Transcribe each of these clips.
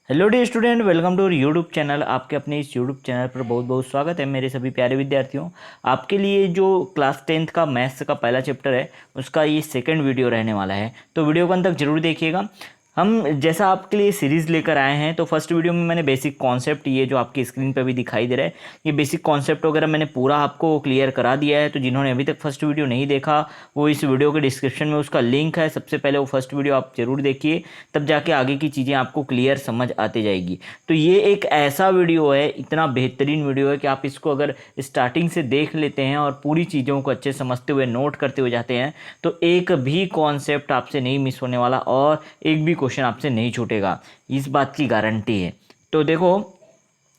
Hello the student, welcome to YouTube channel. आपके अपने इस यूट्यूब चैनल पर बहुत बहुत स्वागत है मेरे सभी प्यारे विद्यार्थियों। आपके लिए जो क्लास 10th का मैथ्स का पहला चैप्टर है उसका ये सेकंड वीडियो रहने वाला है, तो वीडियो को अंत तक जरूर देखिएगा। हम जैसा आपके लिए सीरीज़ लेकर आए हैं, तो फर्स्ट वीडियो में मैंने बेसिक कॉन्सेप्ट, ये जो आपकी स्क्रीन पर भी दिखाई दे रहा है, ये बेसिक कॉन्सेप्ट वगैरह मैंने पूरा आपको क्लियर करा दिया है। तो जिन्होंने अभी तक फर्स्ट वीडियो नहीं देखा, वो इस वीडियो के डिस्क्रिप्शन में उसका लिंक है, सबसे पहले वो फर्स्ट वीडियो आप जरूर देखिए, तब जाके आगे की चीज़ें आपको क्लियर समझ आती जाएगी। तो ये एक ऐसा वीडियो है, इतना बेहतरीन वीडियो है कि आप इसको अगर स्टार्टिंग से देख लेते हैं और पूरी चीज़ों को अच्छे समझते हुए नोट करते हुए जाते हैं, तो एक भी कॉन्सेप्ट आपसे नहीं मिस होने वाला और एक भी क्वेश्चन आपसे नहीं छूटेगा, इस बात की गारंटी है। तो देखो,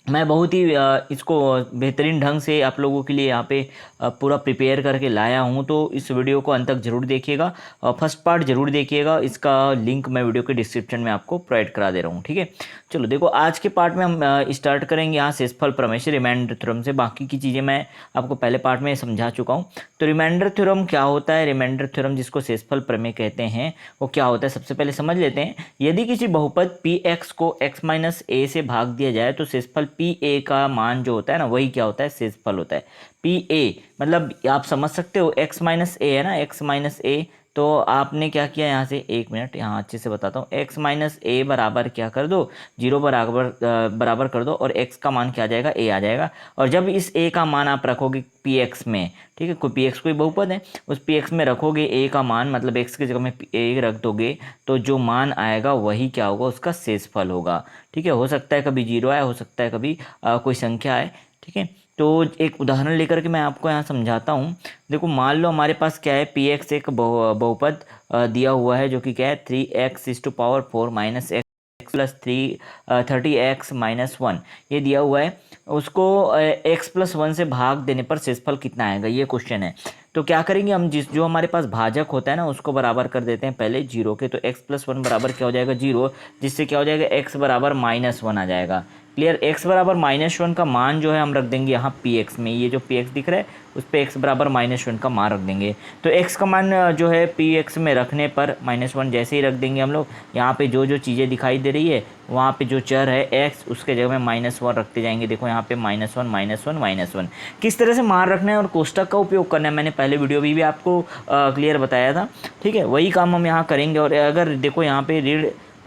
मैं बहुत ही इसको बेहतरीन ढंग से आप लोगों के लिए यहाँ पे पूरा प्रिपेयर करके लाया हूँ। तो इस वीडियो को अंत तक जरूर देखिएगा, फर्स्ट पार्ट जरूर देखिएगा। इसका लिंक मैं वीडियो के डिस्क्रिप्शन में आपको प्रोवाइड करा दे रहा हूँ, ठीक है। चलो देखो, आज के पार्ट में हम स्टार्ट करेंगे यहाँ शेषफल प्रमेय से, रिमाइंडर थ्योरम से। बाकी की चीज़ें मैं आपको पहले पार्ट में समझा चुका हूँ। तो रिमाइंडर थ्योरम क्या होता है, रिमाइंडर थ्योरम जिसको शेषफल प्रमेय कहते हैं, वो क्या होता है सबसे पहले समझ लेते हैं। यदि किसी बहुपद पी एक्स को एक्स माइनस ए से भाग दिया जाए, तो शेषफल पी ए का मान जो होता है ना, वही क्या होता है, शेषफल होता है। पी ए मतलब आप समझ सकते हो, एक्स माइनस ए है ना, एक्स माइनस ए। तो आपने क्या किया, यहाँ से एक मिनट यहाँ अच्छे से बताता हूँ। एक्स माइनस ए बराबर क्या कर दो, जीरो बराबर कर दो, और एक्स का मान क्या आ जाएगा, ए आ जाएगा। और जब इस ए का मान आप रखोगे पी एक्स में, ठीक है, कोई पी एक्स कोई बहुपद है, उस पी एक्स में रखोगे ए का मान, मतलब एक्स की जगह में ए रख दोगे, तो जो मान आएगा वही क्या होगा, उसका शेषफल होगा। ठीक है, हो सकता है कभी जीरो आए, हो सकता है कभी कोई संख्या आए, ठीक है। तो एक उदाहरण लेकर के मैं आपको यहाँ समझाता हूँ। देखो, मान लो हमारे पास क्या है, पी एक्स एक बहुपद दिया हुआ है, जो कि क्या है 3x⁴ minus x plus 30x-1 ये दिया हुआ है। उसको x+1 से भाग देने पर शेषफल कितना आएगा, ये क्वेश्चन है। तो क्या करेंगे हम, जो हमारे पास भाजक होता है ना, उसको बराबर कर देते हैं पहले जीरो के। तो x+1 बराबर क्या हो जाएगा, जीरो, जिससे क्या हो जाएगा, x बराबर -1 आ जाएगा। क्लियर, x बराबर -1 का मान जो है हम रख देंगे यहाँ पी एक्स में। ये जो पी एक्स दिख रहा है उस पर x बराबर -1 का मान रख देंगे। तो x का मान जो है पी एक्स में रखने पर -1 जैसे ही रख देंगे हम लोग, यहाँ पे जो जो चीज़ें दिखाई दे रही है वहाँ पे जो चर है x, उसके जगह में -1 रखते जाएंगे। देखो यहाँ पे -1 -1 किस तरह से मान रखना है और कोष्टक का उपयोग करना है, मैंने पहले वीडियो भी आपको क्लियर बताया था, ठीक है। वही काम हम यहाँ करेंगे। और अगर देखो यहाँ पे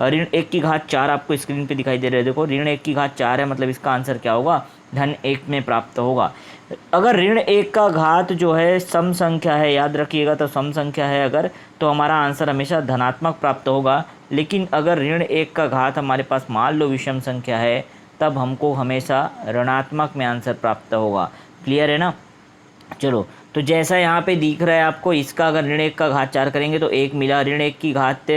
ऋण 1 की घात 4 आपको स्क्रीन पे दिखाई दे रहा है। देखो, ऋण 1 की घात 4 है, मतलब इसका आंसर क्या होगा, धन 1 में प्राप्त होगा। अगर ऋण 1 का घात जो है सम संख्या है, याद रखिएगा, तो सम संख्या है अगर, तो हमारा आंसर हमेशा धनात्मक प्राप्त होगा। लेकिन अगर ऋण 1 का घात हमारे पास मान लो विषम संख्या है, तब हमको हमेशा ऋणात्मक में आंसर प्राप्त होगा। क्लियर है ना। चलो, तो जैसा यहाँ पे दिख रहा है आपको, इसका अगर ऋण 1 का घात 4 करेंगे तो 1 मिला, ऋण 1 की घात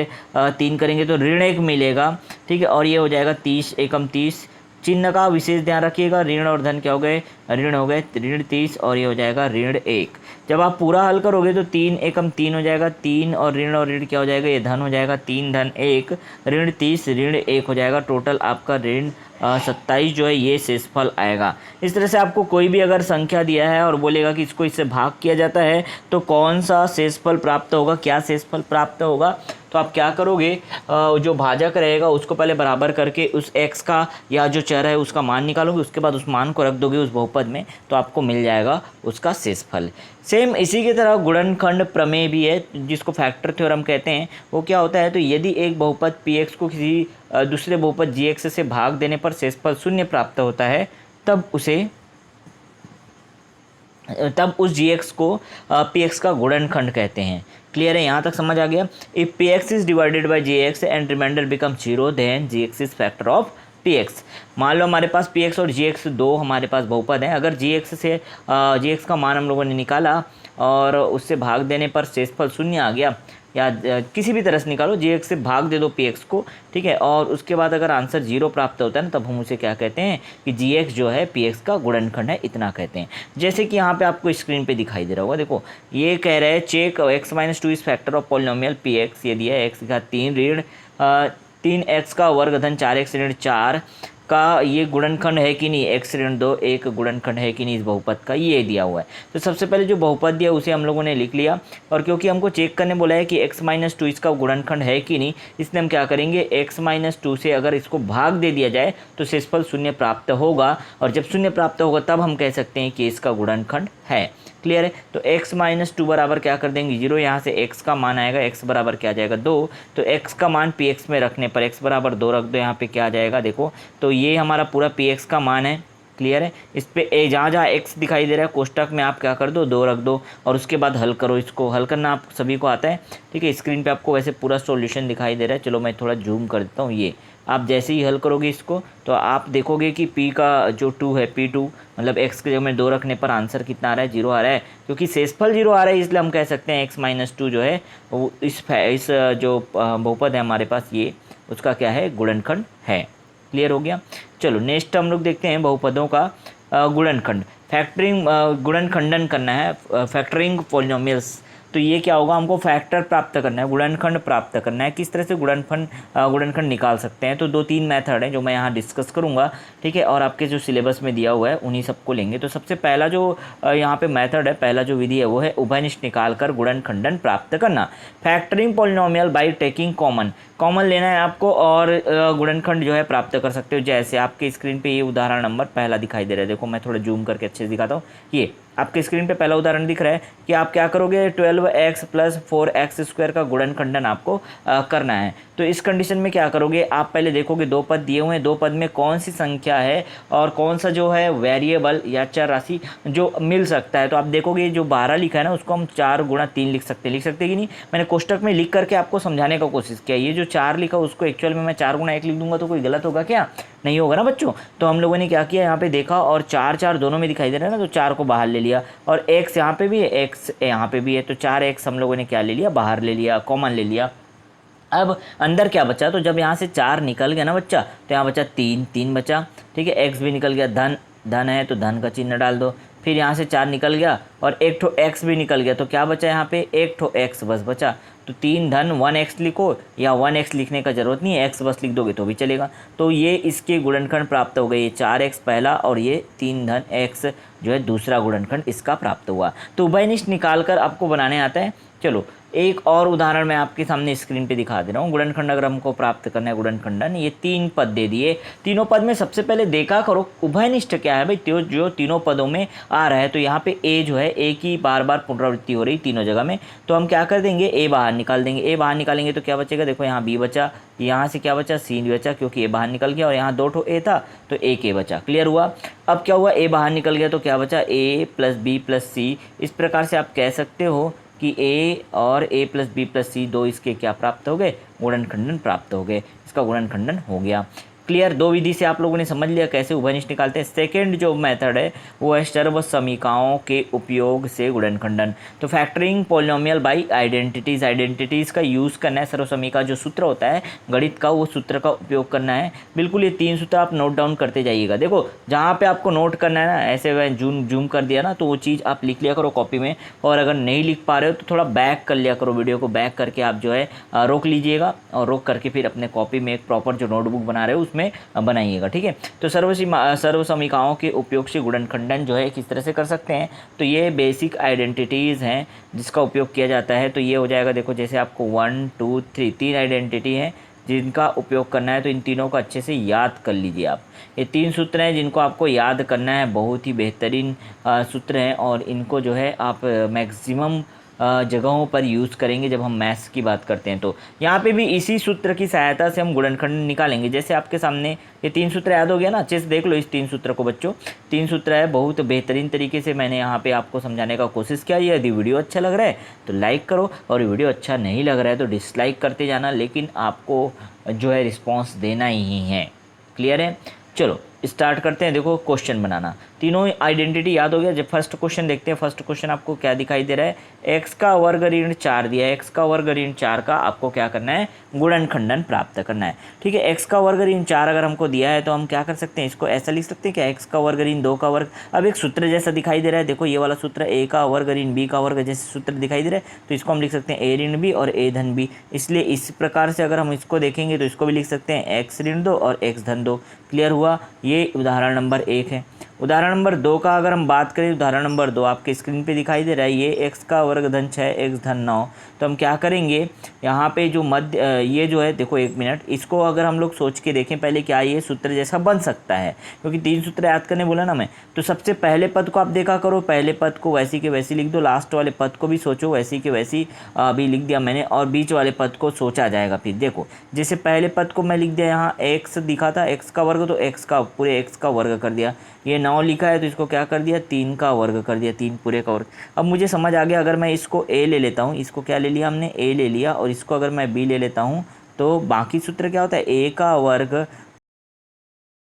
3 करेंगे तो ऋण 1 मिलेगा, ठीक है। और ये हो जाएगा 30 एकम 30। चिन्ह का विशेष ध्यान रखिएगा, ऋण और धन क्या हो गए, ऋण हो गए, ऋण 30 और ये हो जाएगा ऋण 1। जब आप पूरा हल करोगे तो 3 एकम 3 हो जाएगा, 3 और ऋण क्या हो जाएगा, ये धन हो जाएगा, 3 धन 1, ऋण 30 ऋण 1 हो जाएगा। टोटल आपका ऋण 27 जो है ये शेषफल आएगा। इस तरह से आपको कोई भी अगर संख्या दिया है और बोलेगा कि इसको इससे भाग किया जाता है, तो कौन सा शेषफल प्राप्त होगा, क्या शेषफल प्राप्त होगा, तो आप क्या करोगे, जो भाजक रहेगा उसको पहले बराबर करके उस x का या जो चर है उसका मान निकालोगे, उसके बाद उस मान को रख दोगे उस बहुपद में, तो आपको मिल जाएगा उसका शेषफल। सेम इसी की तरह गुणनखंड प्रमेय भी है, जिसको फैक्टर थ्योरम कहते हैं। वो क्या होता है, तो यदि एक बहुपद पी एक्स को किसी दूसरे बहुपद जी एक्स से भाग देने पर शेषफल 0 प्राप्त होता है, तब उस जी एक्स को पी एक्स का गुणनखंड कहते हैं। क्लियर है, यहाँ तक समझ आ गया। If P X is divided by G X and remainder become 0, then G X is factor of P X. मान लो हमारे पास पी एक्स और जी एक्स दो हमारे पास बहुपद हैं। अगर जी एक्स का मान हम लोगों ने निकाला और उससे भाग देने पर शेषफल 0 आ गया, या किसी भी तरह से निकालो, जी एक्स से भाग दे दो पी एक्स को, ठीक है, और उसके बाद अगर आंसर 0 प्राप्त होता है ना, तब हम उसे क्या कहते हैं कि जी एक्स जो है पी एक्स का गुणनखंड है, इतना कहते हैं। जैसे कि यहाँ पे आपको स्क्रीन पे दिखाई दे रहा होगा, देखो ये कह रहे हैं check x-2 is factor of polynomial P X. ये दिया है x का 3 ऋण 3x का वर्ग धन 4x ऋण 4 का ये गुणनखंड है कि नहीं, x ऋण 2 एक गुणनखंड है कि नहीं इस बहुपद का, ये दिया हुआ है। तो सबसे पहले जो बहुपद दिया उसे हम लोगों ने लिख लिया, और क्योंकि हमको चेक करने बोला है कि x-2 इसका गुणनखंड है कि नहीं, इसलिए हम क्या करेंगे, x-2 से अगर इसको भाग दे दिया जाए तो शेषफल शून्य प्राप्त होगा, और जब शून्य प्राप्त होगा तब हम कह सकते हैं कि इसका गुणनखंड है। क्लियर है। तो x-2 बराबर क्या कर देंगे 0, यहाँ से x का मान आएगा, x बराबर क्या आ जाएगा 2, तो x का मान px में रखने पर x बराबर 2 रख दो, यहाँ पे क्या आ जाएगा देखो, तो ये हमारा पूरा px का मान है। क्लियर है। इस पे जहाँ जहाँ x दिखाई दे रहा है कोष्टक में आप क्या कर दो 2 रख दो, और उसके बाद हल करो, इसको हल करना आप सभी को आता है। ठीक है, स्क्रीन पे आपको वैसे पूरा सॉल्यूशन दिखाई दे रहा है, चलो मैं थोड़ा जूम कर देता हूँ। ये आप जैसे ही हल करोगे इसको तो आप देखोगे कि p का जो 2 है, p2 मतलब x के जगह में 2 रखने पर आंसर कितना आ रहा है 0 आ रहा है, क्योंकि शेषफल 0 आ रहा है, इसलिए हम कह सकते हैं x-2 जो है वो इस जो बहुपद है हमारे पास ये उसका क्या है गुणनखंड है। क्लियर हो गया। चलो नेक्स्ट हम लोग देखते हैं बहुपदों का गुणनखंड। फैक्टरिंग गुणनखंडन करना है, फैक्टरिंग पॉलिनोमियल्स। तो ये क्या होगा, हमको फैक्टर प्राप्त करना है, गुणनखंड प्राप्त करना है। किस तरह से गुणनखंड निकाल सकते हैं, तो 2-3 मेथड है जो मैं यहाँ डिस्कस करूँगा। ठीक है, और आपके जो सिलेबस में दिया हुआ है उन्हीं सबको लेंगे। तो सबसे पहला जो यहाँ पे मेथड है, पहला जो विधि है वो है उभयनिष्ठ निकाल कर गुणनखंडन प्राप्त करना। Factoring polynomial by taking common लेना है आपको, और गुणनखंड जो है प्राप्त कर सकते हो। जैसे आपके स्क्रीन पे ये उदाहरण नंबर पहला दिखाई दे रहा है, देखो मैं थोड़ा जूम करके अच्छे से दिखाता हूँ। ये आपके स्क्रीन पे पहला उदाहरण दिख रहा है कि आप क्या करोगे 12x + 4x² का गुणनखंडन आपको करना है। तो इस कंडीशन में क्या करोगे, आप पहले देखोगे 2 पद दिए हुए हैं, 2 पद में कौन सी संख्या है और कौन सा जो है वेरिएबल या चर राशि जो मिल सकता है। तो आप देखोगे जो 12 लिखा है ना उसको हम 4 × 3 लिख सकते कि नहीं। मैंने कोष्टक में लिख करके आपको समझाने का कोशिश किया। ये जो 4 लिखा उसको एक्चुअल में मैं 4 × 1 लिख दूंगा तो कोई गलत होगा क्या, नहीं होगा ना बच्चों। तो हम लोगों ने क्या किया, यहाँ पे देखा और 4 दोनों में दिखाई दे रहा है ना, तो 4 को बाहर ले लिया, और x यहाँ पे भी है, x यहाँ पे भी है, तो 4x हम लोगों ने क्या ले लिया, बाहर ले लिया, कॉमन ले लिया। अब अंदर क्या बचा, तो जब यहाँ से 4 निकल गया ना बच्चा, तो यहाँ बचा 3 बचा। ठीक है, x भी निकल गया, धन है तो धन का चिन्ह डाल दो। फिर यहाँ से 4 निकल गया और एक ठो x भी निकल गया, तो क्या बचा यहाँ पे, एक ठो x बस बचा। तो 3 धन 1x लिखो, या 1x लिखने का जरूरत नहीं है, x बस लिख दोगे तो भी चलेगा। तो ये इसके गुणनखंड प्राप्त हो गए, ये 4x पहला और ये 3 धन x जो है दूसरा गुणनखंड इसका प्राप्त हुआ। तो उभयनिष्ठ निकाल कर आपको बनाने आता है। चलो एक और उदाहरण मैं आपके सामने स्क्रीन पे दिखा दे रहा हूँ। गुणनखंड अगर हमको प्राप्त करना है गुणनखंडन, ये 3 पद दे दिए, तीनों पद में सबसे पहले देखा करो उभयनिष्ठ क्या है भाई, तो जो तीनों पदों में आ रहा है। तो यहाँ पे a जो है a की बार बार पुनरावृत्ति हो रही तीनों जगह में, तो हम क्या कर देंगे a बाहर निकाल देंगे। a बाहर निकालेंगे तो क्या बचेगा, देखो यहाँ b बचा, यहाँ से क्या बचा c बचा, क्योंकि a बाहर निकल गया, और यहाँ 2 ठो a था तो एक a बचा। क्लियर हुआ। अब क्या हुआ, a बाहर निकल गया तो क्या बचा, a + b + c। इस प्रकार से आप कह सकते हो कि a और a + b + c दो इसके क्या प्राप्त हो गए, गुणनखंडन प्राप्त हो गए, इसका गुणनखंडन हो गया। क्लियर। 2 विधि से आप लोगों ने समझ लिया कैसे उभयनिष्ठ निकालते हैं। सेकेंड जो मेथड है वो है सर्वसमीकाओं के उपयोग से गुणनखंडन। तो फैक्टरिंग पॉलिनोमियल बाई आइडेंटिटीज़ का यूज़ करना है। सर्वसमीका जो सूत्र होता है गणित का, वो सूत्र का उपयोग करना है। बिल्कुल ये 3 सूत्र आप नोट डाउन करते जाइएगा। देखो जहाँ पे आपको नोट करना है ना, ऐसे मैं जूम कर दिया ना, तो वो चीज़ आप लिख लिया करो कॉपी में, और अगर नहीं लिख पा रहे हो तो थोड़ा बैक कर लिया करो, वीडियो को बैक करके आप जो है रोक लीजिएगा, और रोक करके फिर अपने कॉपी में एक प्रॉपर जो नोटबुक बना रहे हो में बनाइएगा। ठीक है, तो सर्वसमीकाओं के उपयोग से गुणनखंडन जो है किस तरह से कर सकते हैं, तो ये बेसिक आइडेंटिटीज़ हैं जिसका उपयोग किया जाता है। तो ये हो जाएगा, देखो जैसे आपको 1 2 3 3 आइडेंटिटी हैं जिनका उपयोग करना है, तो इन तीनों को अच्छे से याद कर लीजिए आप। ये 3 सूत्र हैं जिनको आपको याद करना है, बहुत ही बेहतरीन सूत्र हैं, और इनको जो है आप मैक्सिमम जगहों पर यूज़ करेंगे जब हम मैथ्स की बात करते हैं। तो यहाँ पे भी इसी सूत्र की सहायता से हम गुणनखंड निकालेंगे। जैसे आपके सामने ये 3 सूत्र याद हो गया ना, अच्छे से देख लो इस 3 सूत्र को बच्चों। 3 सूत्र है, बहुत बेहतरीन तरीके से मैंने यहाँ पे आपको समझाने का कोशिश किया। यदि वीडियो अच्छा लग रहा है तो लाइक करो, और वीडियो अच्छा नहीं लग रहा है तो डिसलाइक करते जाना, लेकिन आपको जो है रिस्पॉन्स देना ही है। क्लियर है। चलो स्टार्ट करते हैं देखो क्वेश्चन बनाना। तीनों आइडेंटिटी याद हो गया। जब फर्स्ट क्वेश्चन देखते हैं, फर्स्ट क्वेश्चन आपको क्या दिखाई दे रहा है, एक्स का वर्ग ऋण 4 दिया है, एक्स का वर्ग ऋण 4 का आपको क्या करना है, गुणनखंडन प्राप्त करना है। ठीक है, एक्स का वर्ग ऋण 4 अगर हमको दिया है तो हम क्या कर सकते हैं, इसको ऐसा लिख सकते हैं क्या, एक्स का वर्ग ऋण 2 का वर्ग। अब एक सूत्र जैसा दिखाई दे रहा है, देखो ये वाला सूत्र ए का वर्ग ऋण बी का वर्ग जैसे सूत्र दिखाई दे रहा है, तो इसको हम लिख सकते हैं ए ऋण बी और ए धन बी। इसलिए इस प्रकार से अगर हम इसको देखेंगे तो इसको भी लिख सकते हैं एक्स ऋण 2 और एक्स धन 2। क्लियर हुआ, ये उदाहरण नंबर 1 है। उदाहरण नंबर 2 का अगर हम बात करें, उदाहरण नंबर 2 आपके स्क्रीन पे दिखाई दे रहा है, ये एक्स का वर्ग धन 6 एक्स धन 9। तो हम क्या करेंगे, यहाँ पे जो मध्य ये जो है देखो, 1 मिनट, इसको अगर हम लोग सोच के देखें पहले, क्या ये सूत्र जैसा बन सकता है, क्योंकि 3 सूत्र याद करने बोला ना मैं। तो सबसे पहले पद को आप देखा करो, पहले पद को वैसी के वैसी लिख दो, लास्ट वाले पद को भी सोचो वैसी के वैसी, अभी लिख दिया मैंने, और बीच वाले पद को सोचा जाएगा। फिर देखो, जैसे पहले पद को मैं लिख दिया, यहाँ एक्स दिखा था एक्स का वर्ग, तो एक्स का पूरे एक्स का वर्ग कर दिया। ये 9 लिखा है तो इसको क्या कर दिया, 3 का वर्ग कर दिया, 3 पूरे का वर्ग। अब मुझे समझ आ गया, अगर मैं इसको ए ले लेता हूँ, इसको क्या ले लिया हमने, ए ले लिया, और इसको अगर मैं बी ले लेता हूँ तो बाकी सूत्र क्या होता है, ए का वर्ग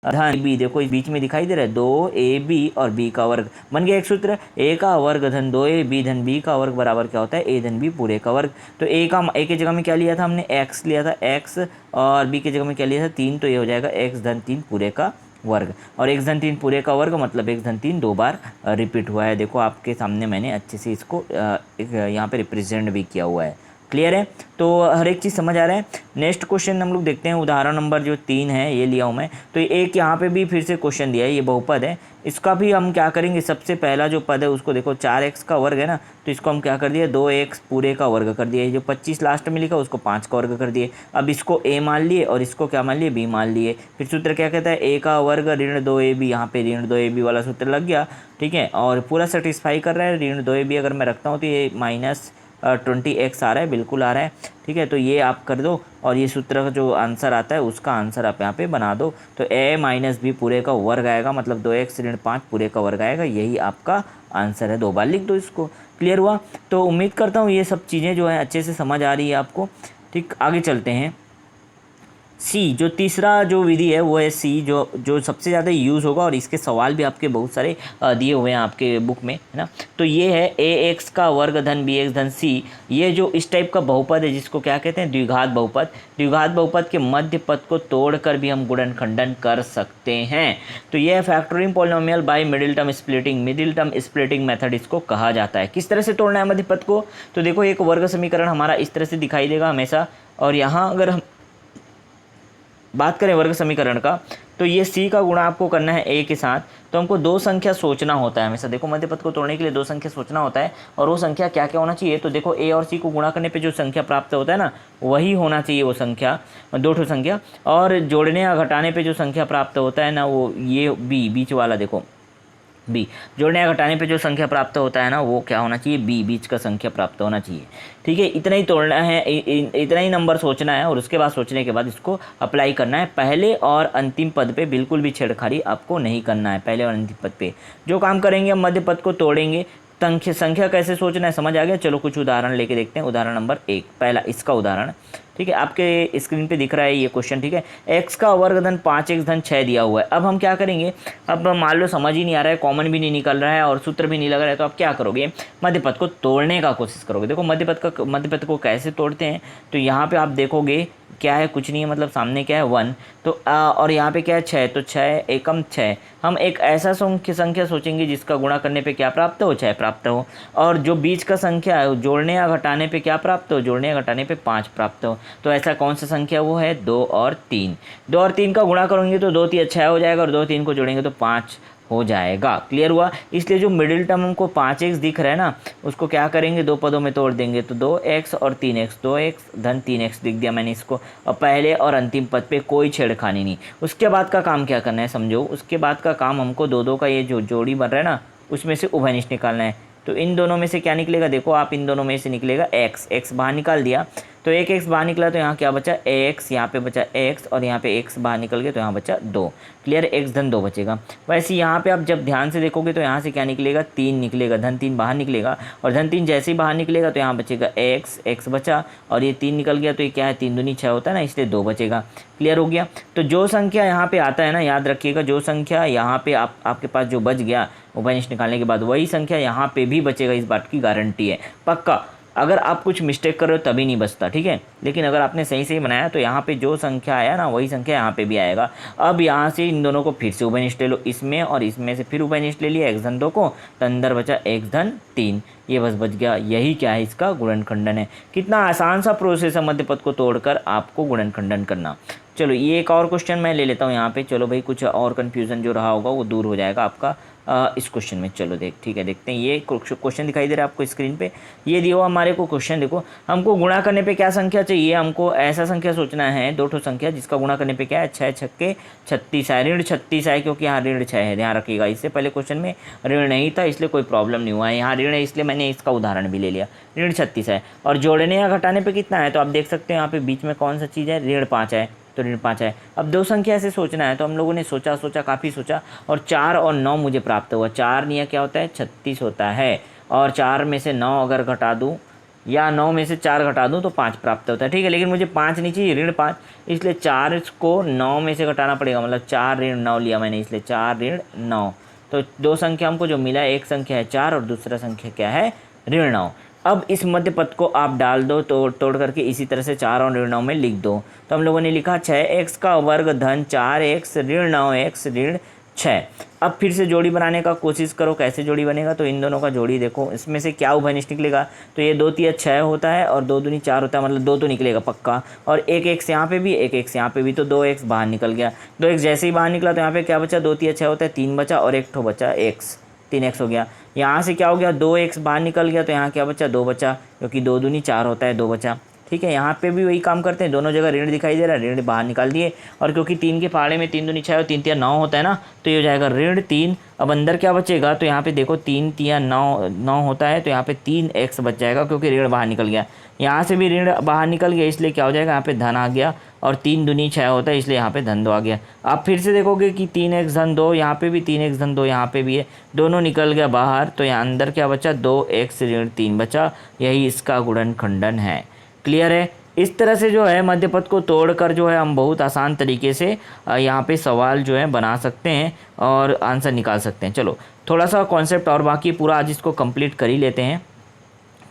धन बी। देखो इस बीच में दिखाई दे रहा है 2ab और b का वर्ग, बन गया एक सूत्र, a का वर्ग धन 2ab धन b का वर्ग बराबर क्या होता है, a धन b पूरे का वर्ग। तो a की जगह में क्या लिया था हमने, x लिया था, x, और b की जगह में क्या लिया था 3, तो ये हो जाएगा x धन 3 पूरे का वर्ग। और x धन 3 पूरे का वर्ग मतलब x धन 3 2 बार रिपीट हुआ है। देखो आपके सामने मैंने अच्छे से इसको यहाँ पे रिप्रेजेंट भी किया हुआ है। क्लियर है, तो हर एक चीज़ समझ आ रहा है। नेक्स्ट क्वेश्चन हम लोग देखते हैं, उदाहरण नंबर जो 3 है ये लिया हूँ मैं। तो एक यहाँ पे भी फिर से क्वेश्चन दिया है, ये बहुपद है, इसका भी हम क्या करेंगे, सबसे पहला जो पद है उसको देखो, 4x का वर्ग है ना, तो इसको हम क्या कर दिए, 2x पूरे का वर्ग कर दिए। जो 25 लास्ट में लिखा उसको 5 का वर्ग कर दिए। अब इसको a मान लिए और इसको क्या मान लिए, b मान लिए। फिर सूत्र क्या कहता है, a का वर्ग ऋण 2ab, यहाँ पे ऋण 2ab वाला सूत्र लग गया। ठीक है, और पूरा सेटिस्फाई कर रहा है। ऋण 2ab अगर मैं रखता हूँ तो ये -20x आ रहा है, बिल्कुल आ रहा है। ठीक है, तो ये आप कर दो, और ये सूत्र का जो आंसर आता है उसका आंसर आप यहाँ पे बना दो। तो a माइनस बी पूरे का वर्ग आएगा, मतलब 2x ऋण 5 पूरे का वर्ग आएगा, यही आपका आंसर है। 2 बार लिख दो इसको। क्लियर हुआ, तो उम्मीद करता हूँ ये सब चीज़ें जो है अच्छे से समझ आ रही है आपको। ठीक, आगे चलते हैं। सी, जो तीसरा जो विधि है वो है सी, जो सबसे ज़्यादा यूज़ होगा, और इसके सवाल भी आपके बहुत सारे दिए हुए हैं आपके बुक में, है ना। तो ये है ए एक्स का वर्ग धन बी एक्स धन सी। ये जो इस टाइप का बहुपद है जिसको क्या कहते हैं, द्विघात बहुपद। द्विघात बहुपद के मध्य पद को तोड़कर भी हम गुणनखंडन कर सकते हैं। तो ये है factoring polynomial by middle term splitting method इसको कहा जाता है। किस तरह से तोड़ना है मध्य पद को, तो देखो एक वर्ग समीकरण हमारा इस तरह से दिखाई देगा हमेशा, और यहाँ अगर हम बात करें वर्ग समीकरण का, तो ये सी का गुणा आपको करना है ए के साथ। तो हमको 2 संख्या सोचना होता है हमेशा। देखो मध्य पद को तोड़ने के लिए 2 संख्या सोचना होता है, और वो संख्या क्या क्या होना चाहिए, तो देखो ए और सी को गुणा करने पे जो संख्या प्राप्त होता है ना, वही होना चाहिए वो संख्या, 2 संख्या। और जोड़ने या घटाने पे जो संख्या प्राप्त होता है ना, वो ये बी बीच वाला, देखो बी, जोड़ने या घटाने पे जो संख्या प्राप्त होता है ना, वो क्या होना चाहिए, बी, बीच का संख्या प्राप्त होना चाहिए। ठीक है, इतना ही तोड़ना है, इतना ही नंबर सोचना है, और उसके बाद सोचने के बाद इसको अप्लाई करना है। पहले और अंतिम पद पे बिल्कुल भी छेड़खानी आपको नहीं करना है। पहले और अंतिम पद पे जो काम करेंगे, हम मध्य पद को तोड़ेंगे। संख्या कैसे सोचना है समझ आ गया। चलो कुछ उदाहरण लेके देखते हैं। उदाहरण नंबर 1, पहला इसका उदाहरण, ठीक है, आपके स्क्रीन पे दिख रहा है ये क्वेश्चन। ठीक है, x का वर्ग धन 5x धन 6 दिया हुआ है। अब हम क्या करेंगे, अब मान लो समझ ही नहीं आ रहा है, कॉमन भी नहीं निकल रहा है और सूत्र भी नहीं लग रहा है, तो आप क्या करोगे, मध्य पद को तोड़ने का कोशिश करोगे। देखो मध्य पद को कैसे तोड़ते हैं, तो यहाँ पे आप देखोगे क्या है, कुछ नहीं है, मतलब सामने क्या है 1, तो और यहाँ पे क्या है 6, तो 6 एकम 6। हम एक ऐसा संख्या सोचेंगे जिसका गुणा करने पे क्या प्राप्त हो, 6 प्राप्त हो, और जो बीच का संख्या है जोड़ने या घटाने पे क्या प्राप्त हो, जोड़ने या घटाने पे 5 प्राप्त हो। तो ऐसा कौन सा संख्या वो है, 2 और 3। 2 और 3 का गुणा करेंगे तो 2 3 6 हो जाएगा, और 2 3 को जोड़ेंगे तो 5 हो जाएगा। क्लियर हुआ। इसलिए जो मिडिल टर्म हमको 5x दिख रहा है ना, उसको क्या करेंगे, 2 पदों में तोड़ देंगे, तो 2x और 3x, 2x धन 3x लिख दिया मैंने इसको। और पहले और अंतिम पद पे कोई छेड़खानी नहीं। उसके बाद का काम क्या करना है समझो, उसके बाद का काम हमको 2 का ये जो जोड़ी बन रहा है ना, उसमें से उभयनिष्ठ निकालना है। तो इन दोनों में से क्या निकलेगा, देखो आप, इन दोनों में से निकलेगा x बाहर निकाल दिया, तो तो एक एक्स बाहर निकला तो यहाँ क्या बचा एक्स, यहाँ पे बचा एक्स और यहाँ पे एक्स बाहर निकल गया तो यहाँ बचा 2। क्लियर, एक्स धन 2 बचेगा। वैसे यहाँ पे आप जब ध्यान से देखोगे तो यहाँ से क्या निकलेगा 3 निकलेगा, धन 3 बाहर निकलेगा और धन 3 जैसे ही बाहर निकलेगा तो यहाँ बचेगा एक्स, एक्स बचा और ये 3 निकल गया तो ये क्या है 3 दूनी 6 होता है ना, इसलिए 2 बचेगा। क्लियर हो गया। तो जो संख्या यहाँ पे आता है ना, याद रखिएगा जो संख्या यहाँ पे आपके पास जो बच गया उभयनिष्ठ निकालने के बाद वही संख्या यहाँ पे भी बचेगा, इस बात की गारंटी है पक्का। अगर आप कुछ मिस्टेक कर रहे हो तभी नहीं बचता, ठीक है, लेकिन अगर आपने सही सही बनाया तो यहाँ पे जो संख्या आया ना वही संख्या यहाँ पे भी आएगा। अब यहाँ से इन दोनों को फिर से उभयनिष्ठ ले लो, इसमें और इसमें से फिर उभयनिष्ठ ले लिया, एक्स धन 2 को, तो अंदर बचा एक्स धन 3, ये बस बच गया। यही क्या है इसका गुणनखंडन है। कितना आसान सा प्रोसेस है मध्य पद को तोड़कर आपको गुणनखंडन करना। चलो ये एक और क्वेश्चन मैं ले लेता हूँ यहाँ पे। चलो भाई कुछ और कन्फ्यूज़न जो रहा होगा वो दूर हो जाएगा आपका इस क्वेश्चन में। चलो ठीक है, देखते हैं। ये क्वेश्चन दिखाई दे रहा है आपको स्क्रीन पे, ये दिया हुआ हमारे को क्वेश्चन। देखो हमको गुणा करने पे क्या संख्या चाहिए, हमको ऐसा संख्या सोचना है, 2 ठो संख्या जिसका गुणा करने पे क्या है 6 छक्के 36 है, ऋण 36 है क्योंकि यहाँ ऋण 6 है, ध्यान रखिएगा। इससे पहले क्वेश्चन में ऋण नहीं था इसलिए कोई प्रॉब्लम नहीं हुआ है, यहाँ ऋण है इसलिए मैंने इसका उदाहरण भी ले लिया। ऋण 36 है और जोड़ने या घटाने पर कितना है, तो आप देख सकते हैं यहाँ पे बीच में कौन सा चीज़ है, ऋण 5 है, तो ऋण 5 है। अब 2 संख्या ऐसे सोचना है तो हम लोगों ने सोचा काफ़ी सोचा और 4 और 9 मुझे प्राप्त हुआ। 4 निया क्या होता है 36 होता है और 4 में से 9 अगर घटा दूँ या 9 में से 4 घटा दूँ तो 5 प्राप्त होता है, ठीक है, लेकिन मुझे 5 नहीं चाहिए, ऋण 5, इसलिए 4 को 9 में से घटाना पड़ेगा, मतलब 4 ऋण 9 लिया मैंने, इसलिए 4 ऋण 9। तो 2 संख्या हमको जो मिला, एक संख्या है 4 और दूसरा संख्या क्या है ऋण 9। अब इस मध्य पद को आप डाल दो तोड़ करके इसी तरह से 4 और ऋण 9 में लिख दो। तो हम लोगों ने लिखा 6x का वर्ग धन 4x ऋण 9x ऋण 6। अब फिर से जोड़ी बनाने का कोशिश करो, कैसे जोड़ी बनेगा, तो इन दोनों का जोड़ी देखो, इसमें से क्या उभयनिष्ठ निकलेगा, तो ये 2 तिया 6 होता है और 2 दूनी 4 होता है, मतलब 2 तो निकलेगा पक्का, और एक एक्स यहाँ पे भी, एक एक्स यहाँ पे भी, तो 2 एक्स बाहर निकल गया। 2 एक्स जैसे ही बाहर निकला तो यहाँ पे क्या बचा, 2 तिया 6 होता है, 3 बचा और 1 ठो बचा एक्स, 3x हो गया। यहाँ से क्या हो गया 2x बाहर निकल गया तो यहाँ क्या बचा 2 बचा, क्योंकि 2 दूनी 4 होता है, 2 बचा, ठीक है। यहाँ पे भी वही काम करते हैं, दोनों जगह ऋण दिखाई दे रहा है, ऋण बाहर निकाल दिए, और क्योंकि 3 के पहाड़े में 3 दूनी 6 और 3 तिया 9 होता है ना, तो ये हो जाएगा ऋण 3। अब अंदर क्या बचेगा, तो यहाँ पे देखो 3 तिया 9 होता है, तो यहाँ पे 3x बच जाएगा क्योंकि ऋण बाहर निकल गया। यहाँ से भी ऋण बाहर निकल गया इसलिए क्या हो जाएगा, यहाँ पे धन आ गया, और 3 दूनी 6 होता है इसलिए यहाँ पे धन 2 आ गया। आप फिर से देखोगे कि 3x धन 2, यहाँ पे भी 3x धन 2, यहाँ पे भी है, दोनों निकल गया बाहर, तो यहाँ अंदर क्या बचा 2x ऋण 3 बचा, यही इसका गुणनखंडन है। क्लियर है। इस तरह से जो है मध्य पद को तोड़कर जो है हम बहुत आसान तरीके से यहाँ पे सवाल जो है बना सकते हैं और आंसर निकाल सकते हैं। चलो थोड़ा सा कॉन्सेप्ट और बाकी पूरा आज इसको कंप्लीट कर ही लेते हैं।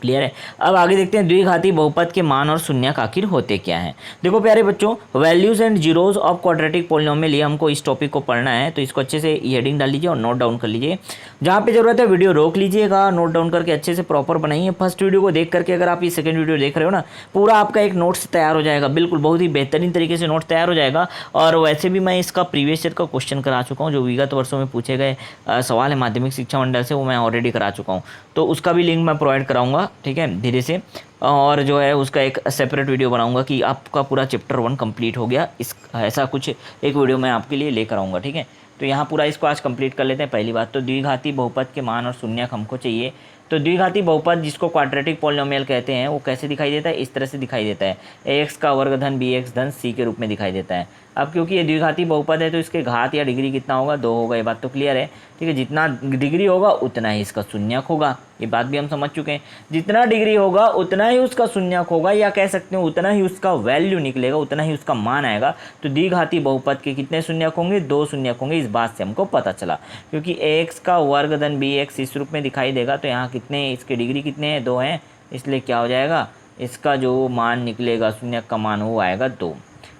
क्लियर है। अब आगे देखते हैं द्विघाती बहुपद के मान और शून्यक आखिर होते क्या हैं। देखो प्यारे बच्चों, values and zeros of quadratic polynomial, ये हमको इस टॉपिक को पढ़ना है, तो इसको अच्छे से हेडिंग डाल लीजिए और नोट डाउन कर लीजिए। जहाँ पे जरूरत है वीडियो रोक लीजिएगा, नोट डाउन करके अच्छे से प्रॉपर बनाइए। फर्स्ट वीडियो को देख करके अगर आप ये सेकंड वीडियो देख रहे हो ना, पूरा आपका एक नोट्स तैयार हो जाएगा, बिल्कुल बहुत ही बेहतरीन तरीके से नोट्स तैयार हो जाएगा। और वैसे भी मैं इसका प्रीवियस ईयर का क्वेश्चन करा चुका हूँ, जो विगत वर्षों में पूछे गए सवाल है माध्यमिक शिक्षा मंडल से, वो मैं ऑलरेडी करा चुका हूँ, तो उसका भी लिंक मैं प्रोवाइड कराऊंगा, ठीक है, धीरे से। और जो है उसका एक सेपरेट वीडियो बनाऊंगा कि आपका पूरा चैप्टर 1 कंप्लीट हो गया, इस ऐसा कुछ एक वीडियो मैं आपके लिए लेकर आऊँगा, ठीक है। तो यहाँ पूरा इसको आज कंप्लीट कर लेते हैं। पहली बात तो द्विघाती बहुपद के मान और शून्यक हमको चाहिए। तो द्विघाती बहुपद जिसको क्वाड्रेटिक पॉलिनोमियल कहते हैं, वो कैसे दिखाई देता है, इस तरह से दिखाई देता है, ax का वर्ग धन bx धन c के रूप में दिखाई देता है। अब क्योंकि ये द्विघाती बहुपद है तो इसके घात या डिग्री कितना होगा, 2 होगा, ये बात तो क्लियर है, ठीक है। जितना डिग्री होगा उतना ही इसका शून्यक होगा, ये बात भी हम समझ चुके हैं। जितना डिग्री होगा उतना ही उसका शून्यक होगा, या कह सकते हैं उतना ही उसका वैल्यू निकलेगा, उतना ही उसका मान आएगा। तो द्विघाती बहुपद के कितने शून्यक होंगे, 2 शून्यक होंगे, इस बात से हमको पता चला। क्योंकि ax का वर्ग धन bx इस रूप में दिखाई देगा, तो यहाँ कितने, इसके डिग्री कितने हैं, 2 हैं, इसलिए क्या हो जाएगा, इसका जो मान निकलेगा शून्यक का मान वो आएगा 2,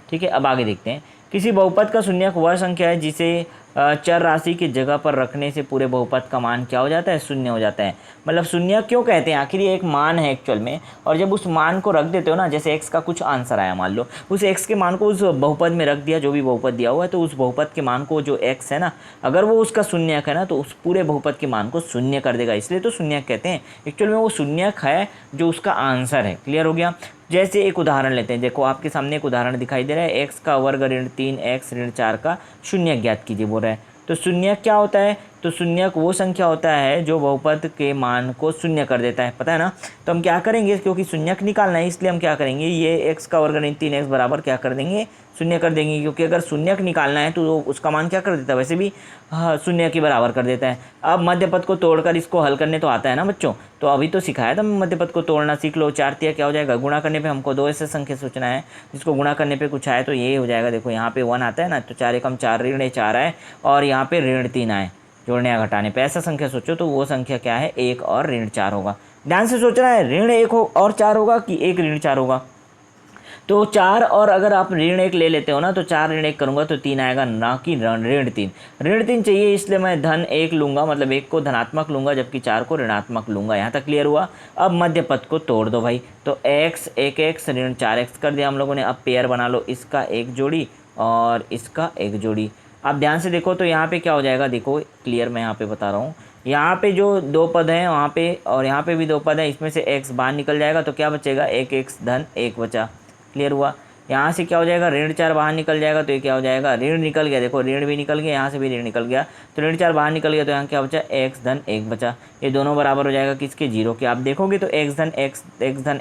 ठीक है। अब आगे देखते हैं। किसी बहुपद का शून्यक वह संख्या है जिसे चर राशि की जगह पर रखने से पूरे बहुपद का मान क्या हो जाता है, शून्य हो जाता है। मतलब शून्य क्यों कहते हैं, आखिर ये एक मान है एक्चुअल में, और जब उस मान को रख देते हो ना, जैसे x का कुछ आंसर आया, मान लो उस x के मान को उस बहुपद में रख दिया, जो भी बहुपद दिया हुआ है, तो उस बहुपद के मान को जो x है ना, अगर वो उसका शून्यक है ना, तो उस पूरे बहुपद के मान को शून्य कर देगा, इसलिए तो शून्यक कहते हैं। एक्चुअल में वो शून्यक है जो उसका आंसर है। क्लियर हो गया। जैसे एक उदाहरण लेते हैं, देखो आपके सामने एक उदाहरण दिखाई दे रहा है, x का वर्ग ऋण 3 x ऋण 4 का शून्यक ज्ञात कीजिए बोल रहा है। तो शून्यक क्या होता है? तो शून्यक वो संख्या होता है जो बहुपद के मान को शून्य कर देता है, पता है ना। तो हम क्या करेंगे, क्योंकि शून्यक निकालना है इसलिए हम क्या करेंगे, ये x का वर्ग ऋण 3x बराबर क्या कर देंगे, शून्य कर देंगे। क्योंकि अगर शून्यक निकालना है तो उसका मान क्या कर देता है, वैसे भी शून्य के बराबर कर देता है। अब मध्य पद को तोड़कर इसको हल करने तो आता है ना बच्चों, तो अभी तो सिखाया था मध्य पद को तोड़ना, सीख लो। 4 तिया क्या हो जाएगा, गुणा करने पे हमको 2 ऐसे संख्या सोचना है जिसको गुणा करने पे कुछ आए, तो ये हो जाएगा। देखो यहाँ पे 1 आता है ना, तो 4 एकम 4 ऋण 4 आए और यहाँ पे ऋण 3 आए, जोड़ने या घटाने पे ऐसा संख्या सोचो, तो वो संख्या क्या है, 1 और ऋण 4 होगा। ध्यान से सोचना है, ऋण 1 और 4 होगा कि 1 ऋण 4 होगा। तो 4 और अगर आप ऋण 1 ले लेते हो ना, तो 4 ऋण 1 करूंगा तो 3 आएगा, ना कि ऋण 3। ऋण 3 चाहिए इसलिए मैं धन 1 लूंगा, मतलब 1 को धनात्मक लूंगा जबकि 4 को ऋणात्मक लूंगा। यहाँ तक क्लियर हुआ। अब मध्य पद को तोड़ दो भाई, तो x 1x ऋण 4x कर दिया हम लोगों ने। अब पेयर बना लो, इसका एक जोड़ी और इसका एक जोड़ी। आप ध्यान से देखो तो यहाँ पे क्या हो जाएगा, देखो क्लियर मैं यहाँ पे बता रहा हूँ। यहाँ पे जो 2 पद हैं वहाँ पे और यहाँ पे भी 2 पद हैं, इसमें से x बाहर निकल जाएगा तो क्या बचेगा, 1x धन 1 बचा। क्लियर हुआ। यहाँ से क्या हो जाएगा, ऋण 4 बाहर निकल जाएगा तो ये क्या हो जाएगा, ऋण निकल गया, देखो ऋण भी निकल गया, यहाँ से भी ऋण निकल गया, तो ऋण 4 बाहर निकल गया तो यहाँ क्या बचा, x धन 1 बचा। ये दोनों बराबर हो जाएगा किसके, 0 के। आप देखोगे तो x धन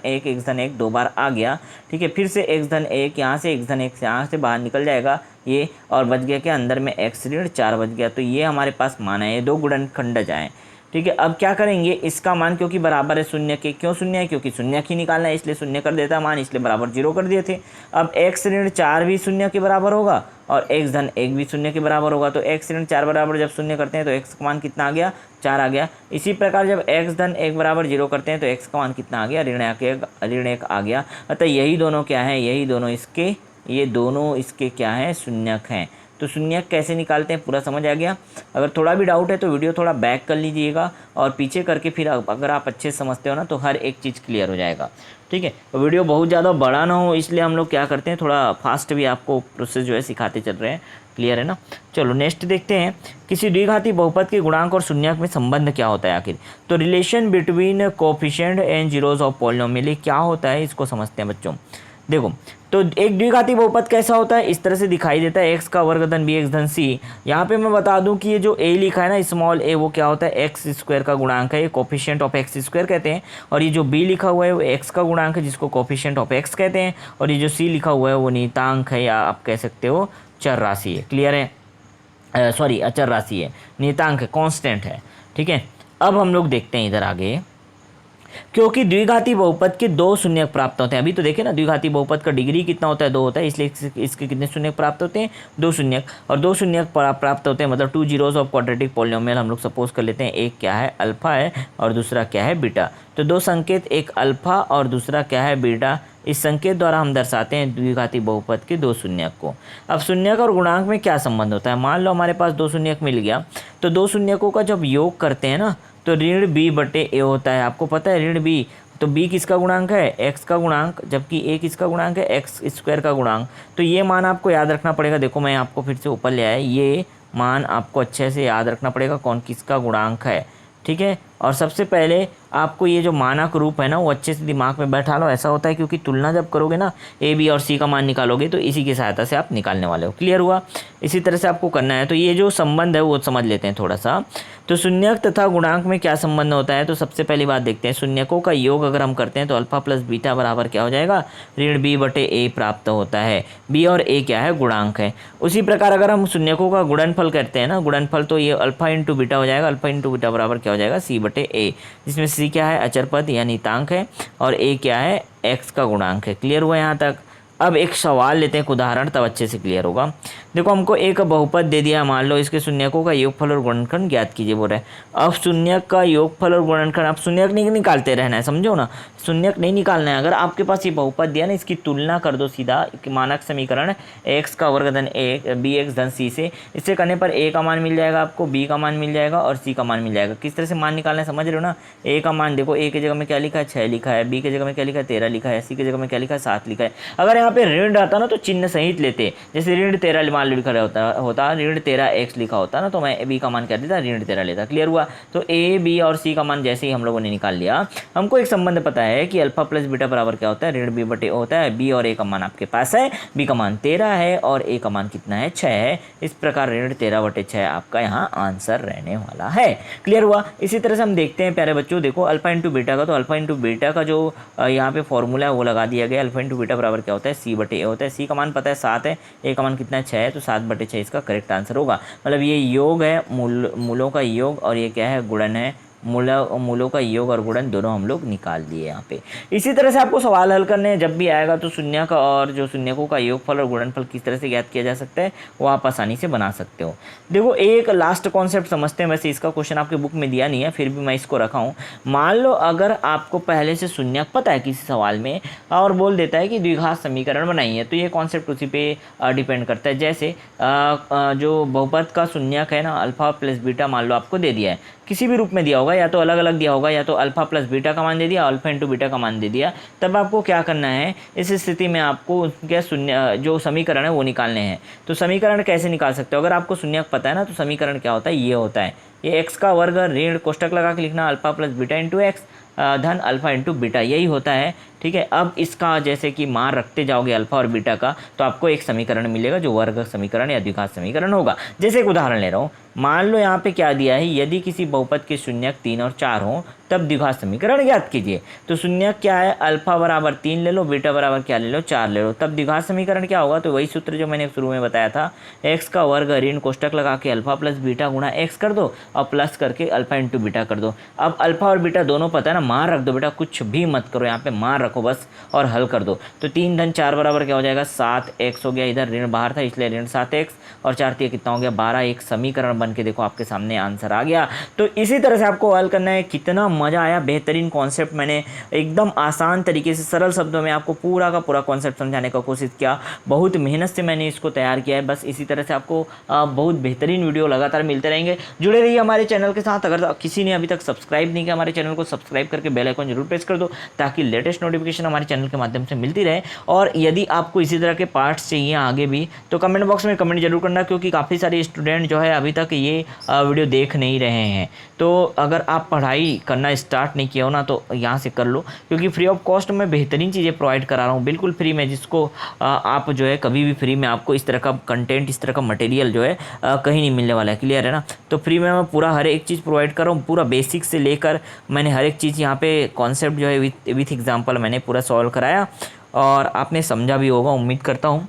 1 2 बार आ गया, ठीक है। फिर से x धन 1 यहाँ से, x धन 1 यहाँ से बाहर निकल जाएगा ये, और बच गया क्या, अंदर में x ऋण 4 बच गया। तो ये हमारे पास मान है, ये 2 गुणनखंड जाएँ, ठीक है। अब क्या करेंगे, इसका मान क्योंकि बराबर है शून्य के, क्यों शून्य है, क्योंकि शून्य ही निकालना है इसलिए शून्य कर देता मान, इसलिए बराबर 0 कर दिए थे। अब x ऋण 4 भी शून्य के बराबर होगा और x धन 1 भी शून्य के बराबर होगा। तो x ऋण 4 बराबर जब शून्य करते हैं तो x का मान कितना आ गया, 4 आ गया। इसी प्रकार जब x धन 1 बराबर 0 करते हैं तो x का मान कितना आ गया, ऋण 1 आ गया। अतः यही दोनों क्या है, यही दोनों इसके, ये दोनों इसके क्या है, शून्यक हैं। तो शून्यक कैसे निकालते हैं पूरा समझ आ गया। अगर थोड़ा भी डाउट है तो वीडियो थोड़ा बैक कर लीजिएगा और पीछे करके फिर अगर आप अच्छे से समझते हो ना तो हर एक चीज़ क्लियर हो जाएगा, ठीक है। तो वीडियो बहुत ज़्यादा बड़ा ना हो इसलिए हम लोग क्या करते हैं, थोड़ा फास्ट भी आपको प्रोसेस जो है सिखाते चल रहे हैं। क्लियर है ना। चलो नेक्स्ट देखते हैं, किसी द्विघाती बहुपद के गुणांक और शून्यक में संबंध क्या होता है आखिर। तो relation between coefficient and zeros of polynomial क्या होता है, इसको समझते हैं बच्चों। देखो तो एक द्विघाती बहुपद कैसा होता है, इस तरह से दिखाई देता है, x का वर्ग धन बी एक्स धन सी। यहाँ पे मैं बता दूं कि ये जो a लिखा है ना, स्मॉल a, वो क्या होता है, एक्स स्क्वायर का गुणांक है, ये कोफिशिएंट ऑफ एक्स स्क्वायर कहते हैं। और ये जो b लिखा हुआ है वो x का गुणांक है जिसको कोफिशिएंट ऑफ x कहते हैं। और ये जो c लिखा हुआ है वो नियतांक है, या आप कह सकते हो चर राशि है। क्लियर है, सॉरी अचर राशि है, नियतांक है, कॉन्स्टेंट है, ठीक है। अब हम लोग देखते हैं इधर आगे, क्योंकि द्विघाती बहुपद के 2 शून्यक प्राप्त होते हैं। अभी तो देखे ना, द्विघाती बहुपद का डिग्री कितना होता है, 2 होता है, इसलिए इसके कितने शून्यक प्राप्त होते हैं, 2 शून्यक। और 2 शून्यक प्राप्त होते हैं मतलब 2 जीरोज ऑफ क्वाड्रेटिक पॉलिनोमियल हम लोग सपोज कर लेते हैं। एक क्या है, अल्फा है और दूसरा क्या है, बीटा। तो 2 संकेत, एक अल्फा और दूसरा क्या है, बीटा। इस संकेत द्वारा हम दर्शाते हैं द्विघाती बहुपद के 2 शून्यक को। अब शून्यक और गुणांक में क्या संबंध होता है, मान लो हमारे पास 2 शून्यक मिल गया, तो 2 शून्यकों का जब योग करते हैं ना तो ऋण b बटे a होता है। आपको पता है ऋण b, तो b किसका गुणांक है, x का गुणांक, जबकि a किसका गुणांक है, x स्क्वायर का गुणांक। तो ये मान आपको याद रखना पड़ेगा। देखो मैं आपको फिर से ऊपर ले आया, ये मान आपको अच्छे से याद रखना पड़ेगा कौन किसका गुणांक है, ठीक है। और सबसे पहले आपको ये जो मानक रूप है ना वो अच्छे से दिमाग में बैठा लो। ऐसा होता है क्योंकि तुलना जब करोगे ना, ए बी और सी का मान निकालोगे तो इसी की सहायता से आप निकालने वाले हो। क्लियर हुआ। इसी तरह से आपको करना है। तो ये जो संबंध है वो समझ लेते हैं थोड़ा सा। तो शून्यक तथा गुणांक में क्या संबंध होता है, तो सबसे पहली बात देखते हैं, शून्यकों का योग अगर हम करते हैं तो अल्फा प्लस बीटा बराबर क्या हो जाएगा, ऋण b बटे a प्राप्त होता है। b और a क्या है, गुणांक है। उसी प्रकार अगर हम शून्यकों का गुणनफल करते हैं ना, गुणनफल, तो ये अल्फा इंटू बीटा हो जाएगा। अल्फा इंटू बीटा बराबर क्या हो जाएगा, c बटे a, जिसमें c क्या है, अचर पद या नियतांक है, और a क्या है, x का गुणांक है। क्लियर हुआ यहाँ तक। अब एक सवाल लेते हैं, एक उदाहरण, तब अच्छे से क्लियर होगा। देखो हमको एक बहुपद दे दिया, मान लो इसके शून्यकों का योगफल और गुणनखंड ज्ञात कीजिए बोल रहे हैं। अब शून्यक का योगफल और गुणनखंड, आप शून्यक नहीं निकालते रहना है, समझो ना, शून्यक नहीं निकालना है। अगर आपके पास ये बहुपद दिया ना, इसकी तुलना कर दो सीधा मानक समीकरण x का वर्ग धन बी एक्स धन सी से। इससे करने पर a का मान मिल जाएगा आपको, b का मान मिल जाएगा और c का मान मिल जाएगा। किस तरह से मान निकालना है समझ रहे हो ना। a का मान देखो, a की जगह में क्या लिखा है, 6 लिखा है, b की जगह में क्या लिखा है, 13 लिखा है, c की जगह में क्या लिखा है, 7 लिखा है। अगर यहाँ पे ऋण रहता ना तो चिन्ह सहित लेते, जैसे ऋण 13 मान मान लिखा होता ऋण 13x लिखा होता ना, तो मैं b का मान क्या देता, ऋण 13 लेता। क्लियर हुआ। तो a b और c का मान जैसे ही हम लोगों ने निकाल लिया, हमको एक संबंध पता है कि अल्फा प्लस बीटा बराबर क्या होता है, ऋण b बटे होता है। b और a का मान आपके पास है, b का मान 13 है और a का मान कितना है, 6 है। इस प्रकार ऋण 13 बटे 6 आपका यहाँ आंसर रहने वाला है। क्लियर हुआ। इसी तरह से हम देखते हैं प्यारे बच्चों, देखो अल्फा इंटू बीटा का, तो अल्फा इंटू बीटा का जो यहाँ पे फॉर्मूला है वो लगा दिया गया। अल्फा इंटू बीटा बराबर क्या होता है, सी बटे ए होता है। सी का मान पता है 7 है, ए का मान कितना है, 6 है, तो 7 बटे 6 इसका करेक्ट आंसर होगा। मतलब ये योग है, मूलों का योग, और ये क्या है, गुणन है। मूलों का योग और गुणन दोनों हम लोग निकाल दिए यहाँ पे। इसी तरह से आपको सवाल हल करने हैं, जब भी आएगा तो शून्यक और जो शून्यकों का योगफल और गुणनफल किस तरह से ज्ञात किया जा सकता है वो आप आसानी से बना सकते हो। देखो एक लास्ट कॉन्सेप्ट समझते हैं, वैसे इसका क्वेश्चन आपके बुक में दिया नहीं है, फिर भी मैं इसको रखा हूँ। मान लो अगर आपको पहले से शून्यक पता है किसी सवाल में और बोल देता है कि द्विघात समीकरण बनाइए, तो ये कॉन्सेप्ट उसी पे डिपेंड करता है। जैसे जो बहुपद का शून्यक है ना, अल्फा प्लस बीटा मान लो आपको दे दिया है, किसी भी रूप में दिया होगा, या तो अलग अलग दिया होगा, या तो अल्फा प्लस बीटा का मान दे दिया, अल्फा इंटू बीटा का मान दे दिया, तब आपको क्या करना है, इस स्थिति में आपको क्या शून्य जो समीकरण है वो निकालने हैं। तो समीकरण कैसे निकाल सकते हो, अगर आपको शून्यक पता है ना, तो समीकरण क्या होता है, ये होता है, ये x का वर्ग ऋण कोष्टक लगा के लिखना alpha plus beta into x धन अल्फा इंटू बीटा, यही होता है। ठीक है। अब इसका जैसे कि मान रखते जाओगे अल्फा और बीटा का, तो आपको एक समीकरण मिलेगा जो वर्ग समीकरण या द्विघात समीकरण होगा। जैसे एक उदाहरण ले रहा हूँ, मान लो यहाँ पे क्या दिया है, यदि किसी बहुपद के शून्यक 3 और 4 हों तब द्विघात समीकरण ज्ञात कीजिए। तो शून्यक क्या है, अल्फा बराबर 3 ले लो, बीटा बराबर क्या ले लो, 4 ले लो, तब द्विघात समीकरण क्या होगा, तो वही सूत्र जो मैंने शुरू में बताया था, एक्स का वर्ग ऋण कोष्टक लगा के अल्फा प्लस बीटा गुणा एक्स कर दो और प्लस करके अल्फा इंटू बीटा कर दो। अब अल्फा और बीटा दोनों पता है ना, मान रख दो बेटा, कुछ भी मत करो, यहाँ पे मान रखो बस और हल कर दो। तो 3 धन 4 बराबर क्या हो जाएगा, 7x हो गया, इधर ऋण बाहर था इसलिए ऋण 7x, और 4 3 कितना हो गया 12। एक समीकरण बन के देखो आपके सामने आंसर आ गया। तो इसी तरह से आपको हल करना है। कितना मजा आया, बेहतरीन कॉन्सेप्ट, मैंने एकदम आसान तरीके से सरल शब्दों में आपको पूरा का पूरा कॉन्सेप्ट समझाने का कोशिश किया। बहुत मेहनत से मैंने इसको तैयार किया है। बस इसी तरह से आपको बहुत बेहतरीन वीडियो लगातार मिलते रहेंगे। जुड़े रहिए हमारे चैनल के साथ। अगर किसी ने अभी तक सब्सक्राइब नहीं किया हमारे चैनल को, सब्सक्राइब करके बेल आइकन जरूर प्रेस कर दो ताकि लेटेस्ट नोटिफिकेशन हमारे चैनल के माध्यम से मिलती रहे। और यदि आपको इसी तरह के पार्ट्स चाहिए आगे भी, तो कमेंट बॉक्स में कमेंट जरूर करना, क्योंकि काफ़ी सारे स्टूडेंट जो है अभी तक ये वीडियो देख नहीं रहे हैं। तो अगर आप पढ़ाई करना स्टार्ट नहीं किया हो ना, तो यहाँ से कर लो, क्योंकि फ्री ऑफ कॉस्ट में बेहतरीन चीज़ें प्रोवाइड करा रहा हूँ, बिल्कुल फ्री में, जिसको आप जो है कभी भी फ्री में आपको इस तरह का कंटेंट, इस तरह का मटेरियल जो है कहीं नहीं मिलने वाला है। क्लियर है ना। तो फ्री में मैं पूरा हर एक चीज़ प्रोवाइड कर रहा हूँ, पूरा बेसिक से लेकर मैंने हर एक चीज़ यहाँ पे कॉन्सेप्ट जो है विथ एग्जाम्पल मैंने पूरा सॉल्व कराया और आपने समझा भी होगा, उम्मीद करता हूँ।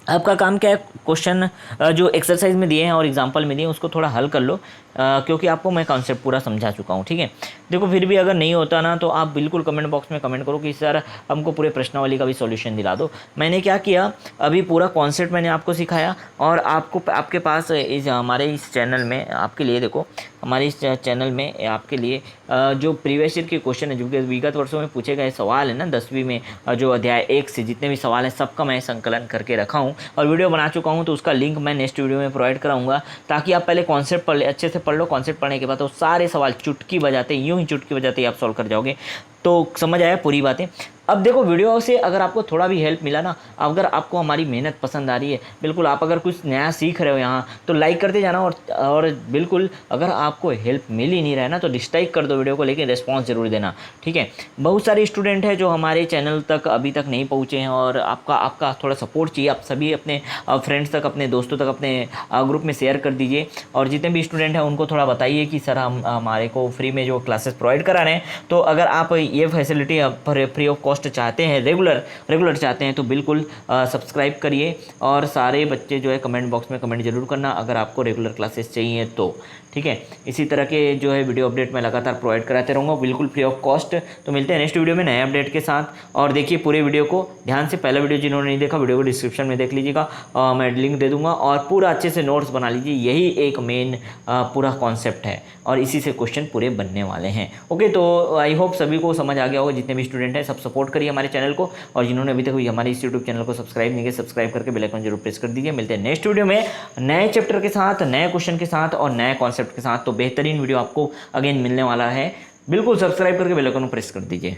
आपका काम क्या है, क्वेश्चन जो एक्सरसाइज में दिए हैं और एग्जाम्पल में दिए हैं उसको थोड़ा हल कर लो, क्योंकि आपको मैं कॉन्सेप्ट पूरा समझा चुका हूँ। ठीक है। देखो फिर भी अगर नहीं होता ना, तो आप बिल्कुल कमेंट बॉक्स में कमेंट करो कि सर हमको पूरे प्रश्नावली का भी सॉल्यूशन दिला दो। मैंने क्या किया, अभी पूरा कॉन्सेप्ट मैंने आपको सिखाया, और आपको आपके पास हमारे इस चैनल में आपके लिए, देखो हमारे इस चैनल में आपके लिए जो प्रीवियस ईयर के क्वेश्चन है, जो कि विगत वर्षों में पूछे गए सवाल है ना, 10वीं में जो अध्याय 1 से जितने भी सवाल हैं सबका मैं संकलन करके रखा हूँ और वीडियो बना चुका हूँ। तो उसका लिंक मैं नेक्स्ट वीडियो में प्रोवाइड कराऊंगा, ताकि आप पहले कॉन्सेप्ट पढ़ ले, अच्छे से पढ़ लो। कॉन्सेप्ट पढ़ने के बाद तो सारे सवाल चुटकी बजाते, यूं ही चुटकी बजाते आप सॉल्व कर जाओगे। तो समझ आया पूरी बातें। अब देखो वीडियो से अगर आपको थोड़ा भी हेल्प मिला ना, अगर आपको हमारी मेहनत पसंद आ रही है, बिल्कुल आप अगर कुछ नया सीख रहे हो यहाँ, तो लाइक करते जाना। और बिल्कुल अगर आपको हेल्प मिल ही नहीं रहा है ना, तो डिसलाइक कर दो वीडियो को, लेकिन रिस्पॉन्स जरूर देना। ठीक है। बहुत सारे स्टूडेंट हैं जो हमारे चैनल तक अभी तक नहीं पहुँचे हैं, और आपका थोड़ा सपोर्ट चाहिए। आप सभी अपने फ्रेंड्स तक, अपने दोस्तों तक, अपने ग्रुप में शेयर कर दीजिए। और जितने भी स्टूडेंट हैं उनको थोड़ा बताइए कि सर हम हमारे को फ्री में जो क्लासेस प्रोवाइड करा रहे हैं, तो अगर आप ये फैसिलिटी फ्री ऑफ कॉस्ट चाहते हैं, रेगुलर चाहते हैं, तो बिल्कुल सब्सक्राइब करिए। और सारे बच्चे जो है कमेंट बॉक्स में कमेंट जरूर करना अगर आपको रेगुलर क्लासेस चाहिए तो। ठीक है। इसी तरह के जो है वीडियो अपडेट मैं लगातार प्रोवाइड कराते रहूँगा, बिल्कुल फ्री ऑफ कॉस्ट। तो मिलते हैं नेक्स्ट वीडियो में नए अपडेट के साथ। और देखिए पूरे वीडियो को ध्यान से, पहला वीडियो जिन्होंने नहीं देखा वीडियो को डिस्क्रिप्शन में देख लीजिएगा, मैं लिंक दे दूंगा, और पूरा अच्छे से नोट्स बना लीजिए। यही एक मेन पूरा कॉन्सेप्ट है और इसी से क्वेश्चन पूरे बनने वाले हैं। ओके, तो आई होप सभी को समझ आ गया होगा। जितने भी स्टूडेंट हैं सब सपोर्ट करिए हमारे चैनल को, और जिन्होंने अभी तक भी हमारे इस यूट्यूब चैनल को सब्सक्राइब नहीं किया, सब्सक्राइब करके बेल आइकन जरूर प्रेस कर दीजिए। मिलते हैं नेक्स्ट वीडियो में नए चैप्टर के साथ, नए क्वेश्चन के साथ और नए कॉन्सेप्ट के साथ। तो बेहतरीन वीडियो आपको अगेन मिलने वाला है। बिल्कुल सब्सक्राइब करके बेल आइकन प्रेस कर दीजिए।